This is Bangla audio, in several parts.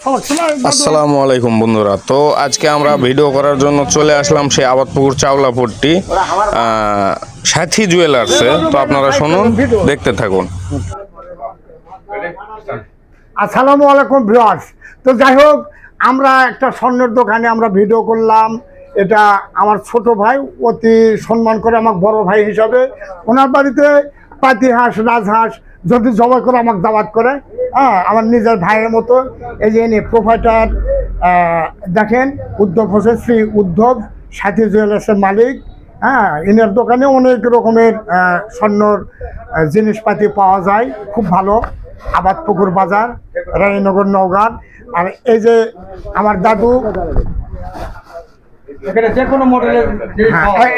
আসসালামু আলাইকুম বন্ধুরা। তো আজকে আমরা ভিডিও করার জন্য চলে আসলাম সেই আবাদপুকুর চাওলাপট্টি সাথী জুয়েলার্সে। তো আপনারা শুনুন, দেখতে থাকুন। আসসালামু আলাইকুম ভিউয়ার্স। তো যাই হোক, আমরা একটা স্বর্ণের দোকানে আমরা ভিডিও করলাম। এটা আমার ছোট ভাই, অতি সম্মান করে আমাকে বড় ভাই হিসাবে। ওনার বাড়িতে পাতি হাঁস, রাজহাঁস যদি জবাই করে আমাকে দাওয়াত করে। আমার নিজের ভাইয়ের মতো। এই যে ইনি প্রোভাইডার, দেখেন, উদ্ধব হোসেন, শ্রী উদ্ধব সাথী জুয়েলার্সের মালিক। ইনার দোকানে অনেক রকমের স্বর্ণর জিনিসপাতি পাওয়া যায়, খুব ভালো। আবাদপুকুর বাজার, রানীনগর, নওগাঁ। আর এই যে আমার দাদু,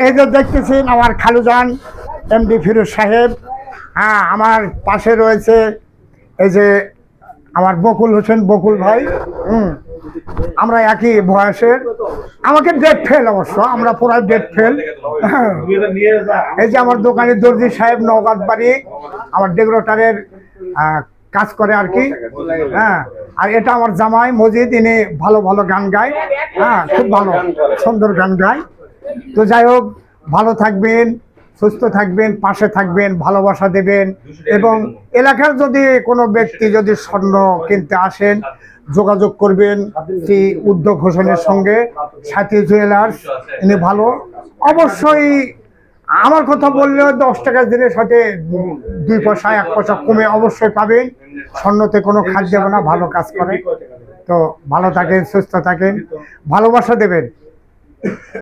এই যে দেখতেছেন আমার খালুজান এমডি ফিরোজ সাহেব। আমার পাশে রয়েছে এই যে আমার বকুল হোসেন, বকুল ভাই। আমরা একই বয়সের, আমাকে ডেট ফেল, অবশ্য আমরা পুরো ডেট ফেল। এই যে আমার দোকানের দর্জি সাহেব, নওগাঁ বাড়ি, আমার ডেকোরেটরের কাজ করে আর কি। আর এটা আমার জামাই মজিদ, ইনি ভালো ভালো গান গায়। খুব ভালো সুন্দর গান গায়। তো যাই হোক, ভালো থাকবেন, সুস্থ থাকবেন, পাশে থাকবেন, ভালোবাসা দেবেন। এবং এলাকার যদি কোনো ব্যক্তি যদি স্বর্ণ কিনতে আসেন, যোগাযোগ করবেন শ্রী উদ্ধব হোসেনের সঙ্গে, সাথী জুয়েলার্স। ইনি ভালো। অবশ্যই আমার কথা বললে 10 টাকা জিনিস হয়তো 2 পয়সা 1 পয়সা কমে অবশ্যই পাবেন। স্বর্ণতে কোনো খাদ দেবে না, ভালো কাজ করে। তো ভালো থাকেন, সুস্থ থাকেন, ভালোবাসা দেবেন।